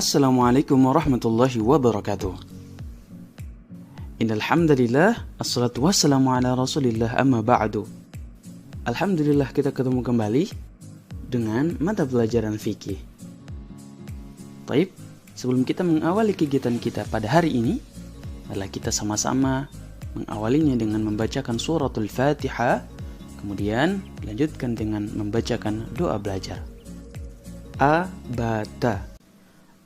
Assalamualaikum warahmatullahi wabarakatuh. Innal hamdalillah, assalatu wassalamu ala Rasulillah, amma ba'du. Alhamdulillah kita ketemu kembali dengan mata pelajaran fikih. Baik, sebelum kita mengawali kegiatan kita pada hari ini, adalah kita sama-sama mengawalinya dengan membacakan suratul Fatihah, kemudian lanjutkan dengan membacakan doa belajar. Abata.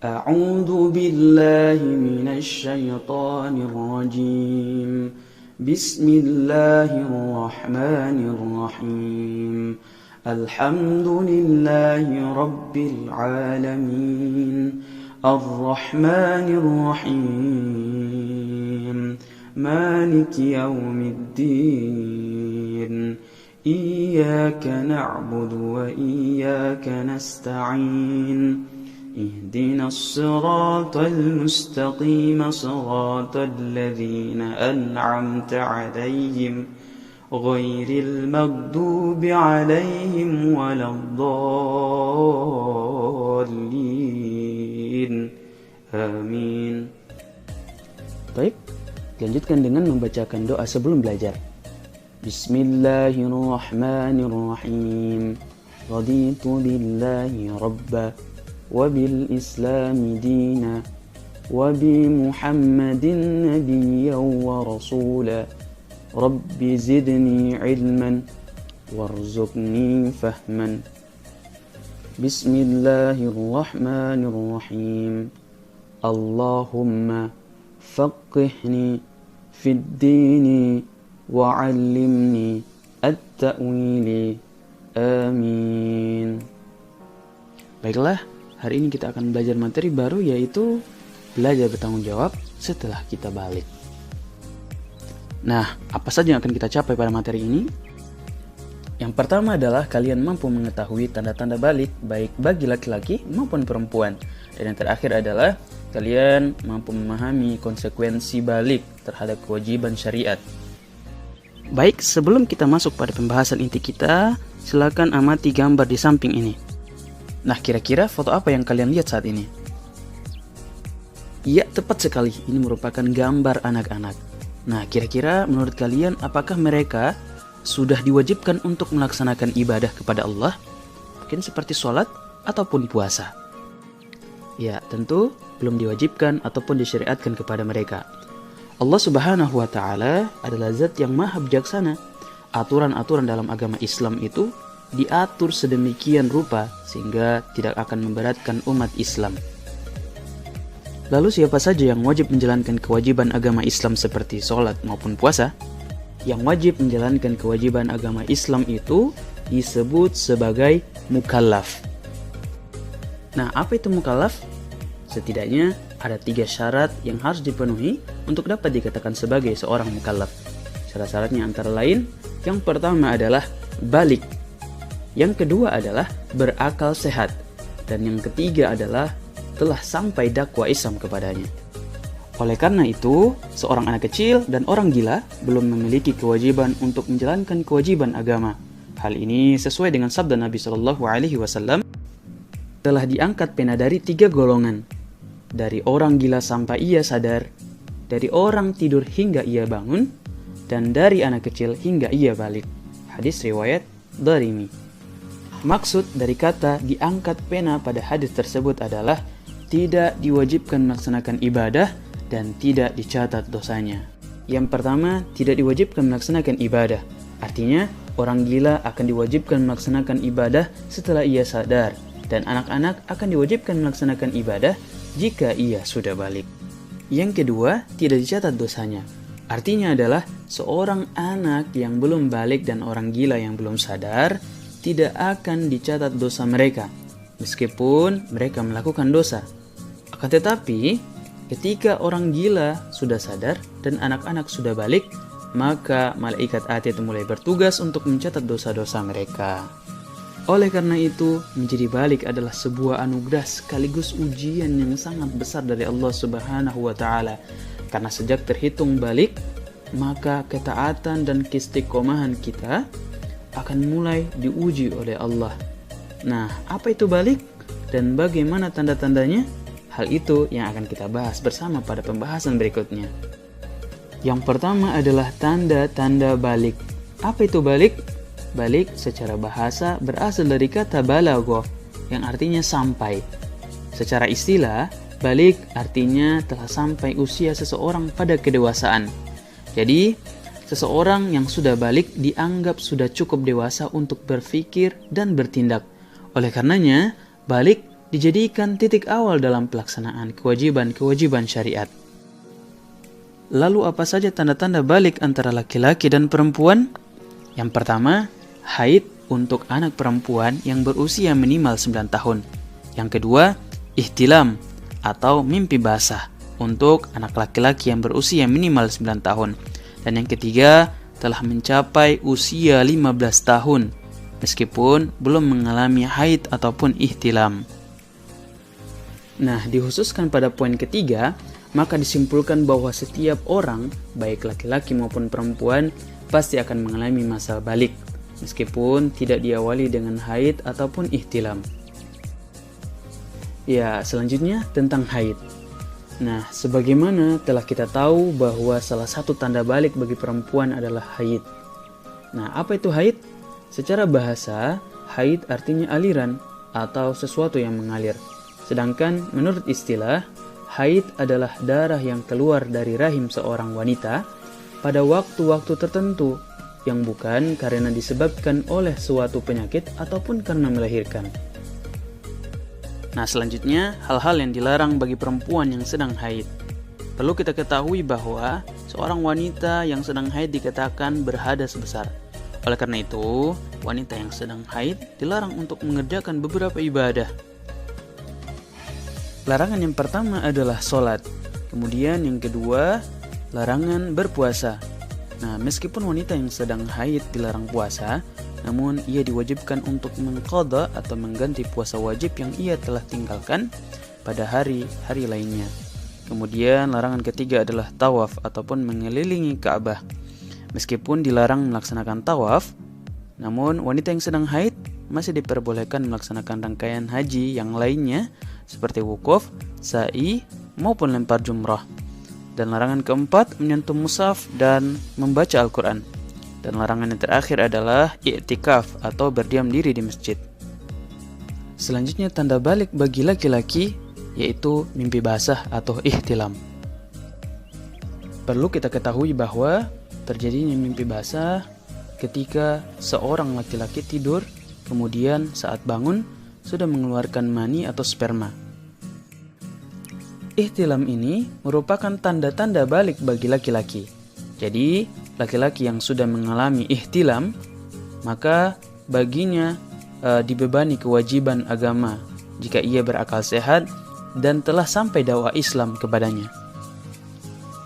A'udzu billahi minasy syaithanir rajim. Bismillahirrahmanirrahim. Alhamdulillahi rabbil alamin. Ar-Rahmanir Rahim. Maliki yaumiddin. Iyyaka na'budu wa iyyaka nasta'in. اهدنا الصراط المستقيم صراط الذين أنعمت عليهم غير المغضوب عليهم ولا الضالين آمين. Baik, lanjutkan dengan membacakan doa sebelum belajar. Bismillahirrahmanirrahim. Raditu billahi rabba وبالإسلام دينا وبمحمد نبيا ورسولا رب زدني علما وارزقني فهما بسم الله الرحمن الرحيم اللهم فقهني في الدين وعلمني التأويل آمين. Baiklah, hari ini kita akan belajar materi baru, yaitu belajar bertanggung jawab setelah kita balik. Nah, apa saja yang akan kita capai pada materi ini? Yang pertama adalah kalian mampu mengetahui tanda-tanda balik baik bagi laki-laki maupun perempuan. Dan yang terakhir adalah kalian mampu memahami konsekuensi balik terhadap kewajiban syariat. Baik, sebelum kita masuk pada pembahasan inti kita, silakan amati gambar di samping ini. Nah, kira-kira foto apa yang kalian lihat saat ini? Iya, tepat sekali. Ini merupakan gambar anak-anak. Nah, kira-kira menurut kalian apakah mereka sudah diwajibkan untuk melaksanakan ibadah kepada Allah? Mungkin seperti sholat ataupun puasa. Ya, tentu belum diwajibkan ataupun disyariatkan kepada mereka. Allah Subhanahu wa Ta'ala adalah zat yang maha bijaksana. Aturan-aturan dalam agama Islam itu diatur sedemikian rupa sehingga tidak akan memberatkan umat Islam. Lalu siapa saja yang wajib menjalankan kewajiban agama Islam seperti sholat maupun puasa? Yang wajib menjalankan kewajiban agama Islam itu disebut sebagai mukallaf. Nah, apa itu mukallaf? Setidaknya ada 3 syarat yang harus dipenuhi untuk dapat dikatakan sebagai seorang mukallaf. Syarat-syaratnya antara lain, yang pertama adalah balik. Yang kedua adalah berakal sehat. Dan yang ketiga adalah telah sampai dakwah Islam kepadanya. Oleh karena itu, seorang anak kecil dan orang gila belum memiliki kewajiban untuk menjalankan kewajiban agama. Hal ini sesuai dengan sabda Nabi SAW, telah diangkat pena dari 3 golongan. Dari orang gila sampai ia sadar, dari orang tidur hingga ia bangun, dan dari anak kecil hingga ia balik. Hadis riwayat Darimi. Maksud dari kata diangkat pena pada hadis tersebut adalah tidak diwajibkan melaksanakan ibadah dan tidak dicatat dosanya. Yang pertama, tidak diwajibkan melaksanakan ibadah. Artinya, orang gila akan diwajibkan melaksanakan ibadah setelah ia sadar, dan anak-anak akan diwajibkan melaksanakan ibadah jika ia sudah balik. Yang kedua, tidak dicatat dosanya. Artinya adalah seorang anak yang belum balik dan orang gila yang belum sadar tidak akan dicatat dosa mereka, meskipun mereka melakukan dosa. Akan tetapi, ketika orang gila sudah sadar dan anak-anak sudah balik, maka malaikat atid mulai bertugas untuk mencatat dosa-dosa mereka. Oleh karena itu, menjadi balik adalah sebuah anugerah sekaligus ujian yang sangat besar dari Allah Subhanahu wa Ta'ala. Karena sejak terhitung balik, maka ketaatan dan keistiqomahan kita akan mulai diuji oleh Allah. Nah, apa itu balik dan bagaimana tanda-tandanya? Hal itu yang akan kita bahas bersama pada pembahasan berikutnya. Yang pertama adalah tanda-tanda balik. Apa itu balik? Balik secara bahasa berasal dari kata balagho yang artinya sampai. Secara istilah, balik artinya telah sampai usia seseorang pada kedewasaan. Jadi, seseorang yang sudah balik dianggap sudah cukup dewasa untuk berpikir dan bertindak. Oleh karenanya, balik dijadikan titik awal dalam pelaksanaan kewajiban-kewajiban syariat. Lalu apa saja tanda-tanda balik antara laki-laki dan perempuan? Yang pertama, haid untuk anak perempuan yang berusia minimal 9 tahun. Yang kedua, ihtilam atau mimpi basah untuk anak laki-laki yang berusia minimal 9 tahun. Dan yang ketiga, telah mencapai usia 15 tahun meskipun belum mengalami haid ataupun ihtilam. Nah, dikhususkan pada poin ketiga, maka disimpulkan bahwa setiap orang, baik laki-laki maupun perempuan, pasti akan mengalami masa balik, meskipun tidak diawali dengan haid ataupun ihtilam. Ya, selanjutnya tentang haid. Nah, sebagaimana telah kita tahu bahwa salah satu tanda balik bagi perempuan adalah haid. Nah, apa itu haid? Secara bahasa, haid artinya aliran atau sesuatu yang mengalir. Sedangkan menurut istilah, haid adalah darah yang keluar dari rahim seorang wanita pada waktu-waktu tertentu yang bukan karena disebabkan oleh suatu penyakit ataupun karena melahirkan. Nah, selanjutnya hal-hal yang dilarang bagi perempuan yang sedang haid. Perlu kita ketahui bahwa seorang wanita yang sedang haid dikatakan berhadas besar. Oleh karena itu, wanita yang sedang haid dilarang untuk mengerjakan beberapa ibadah. Larangan yang pertama adalah sholat. Kemudian yang kedua, larangan berpuasa. Nah, meskipun wanita yang sedang haid dilarang puasa, namun ia diwajibkan untuk mengqadha atau mengganti puasa wajib yang ia telah tinggalkan pada hari-hari lainnya. Kemudian larangan ketiga adalah tawaf ataupun mengelilingi Ka'bah. Meskipun dilarang melaksanakan tawaf, namun wanita yang sedang haid masih diperbolehkan melaksanakan rangkaian haji yang lainnya seperti wukuf, sa'i, maupun lempar jumrah. Dan larangan keempat menyentuh mushaf dan membaca Al-Quran. Dan larangan yang terakhir adalah i'tikaf atau berdiam diri di masjid. Selanjutnya tanda balik bagi laki-laki yaitu mimpi basah atau ihtilam. Perlu kita ketahui bahwa terjadinya mimpi basah ketika seorang laki-laki tidur kemudian saat bangun sudah mengeluarkan mani atau sperma. Ihtilam ini merupakan tanda-tanda balik bagi laki-laki. Jadi, laki-laki yang sudah mengalami ihtilam, maka baginya dibebani kewajiban agama jika ia berakal sehat dan telah sampai dakwah Islam kepadanya.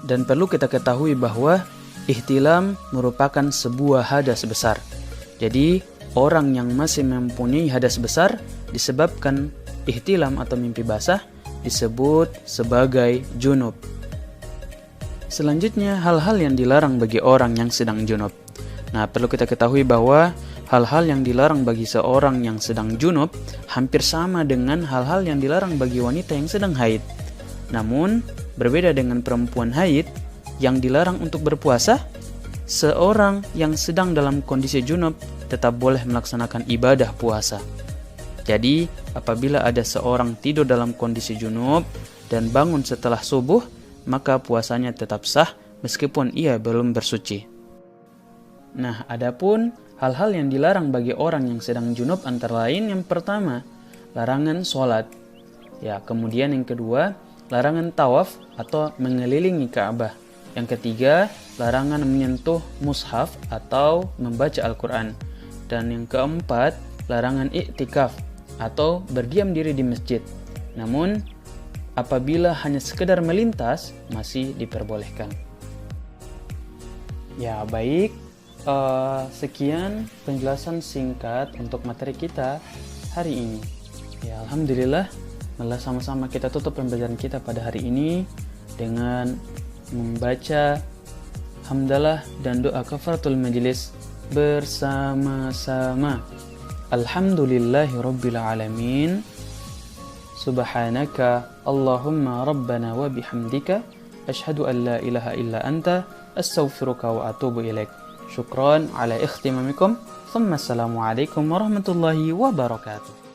Dan perlu kita ketahui bahwa ihtilam merupakan sebuah hadas besar. Jadi, orang yang masih mempunyai hadas besar disebabkan ihtilam atau mimpi basah disebut sebagai junub. Selanjutnya, hal-hal yang dilarang bagi orang yang sedang junub. Nah, perlu kita ketahui bahwa hal-hal yang dilarang bagi seorang yang sedang junub hampir sama dengan hal-hal yang dilarang bagi wanita yang sedang haid. Namun, berbeda dengan perempuan haid yang dilarang untuk berpuasa, seorang yang sedang dalam kondisi junub tetap boleh melaksanakan ibadah puasa. Jadi, apabila ada seorang tidur dalam kondisi junub dan bangun setelah subuh, maka puasanya tetap sah meskipun ia belum bersuci. Nah, adapun hal-hal yang dilarang bagi orang yang sedang junub antara lain yang pertama, larangan sholat. Ya, kemudian yang kedua, larangan tawaf atau mengelilingi Ka'bah. Yang ketiga, larangan menyentuh mushaf atau membaca Al-Quran. Dan yang keempat, larangan i'tikaf atau berdiam diri di masjid. Namun, apabila hanya sekedar melintas, masih diperbolehkan. Ya, baik. Sekian penjelasan singkat untuk materi kita hari ini. Ya, alhamdulillah, malah sama-sama kita tutup pembelajaran kita pada hari ini dengan membaca hamdalah dan doa kafaratul majelis bersama-sama. Alhamdulillahirabbil alamin. Subhanaka Allahumma rabbana wa bihamdika asyhadu an la ilaha illa anta astaghfiruka wa atubu ilaik. Syukran ala ikhtimamikum. Assalamualaikum warahmatullahi wabarakatuh.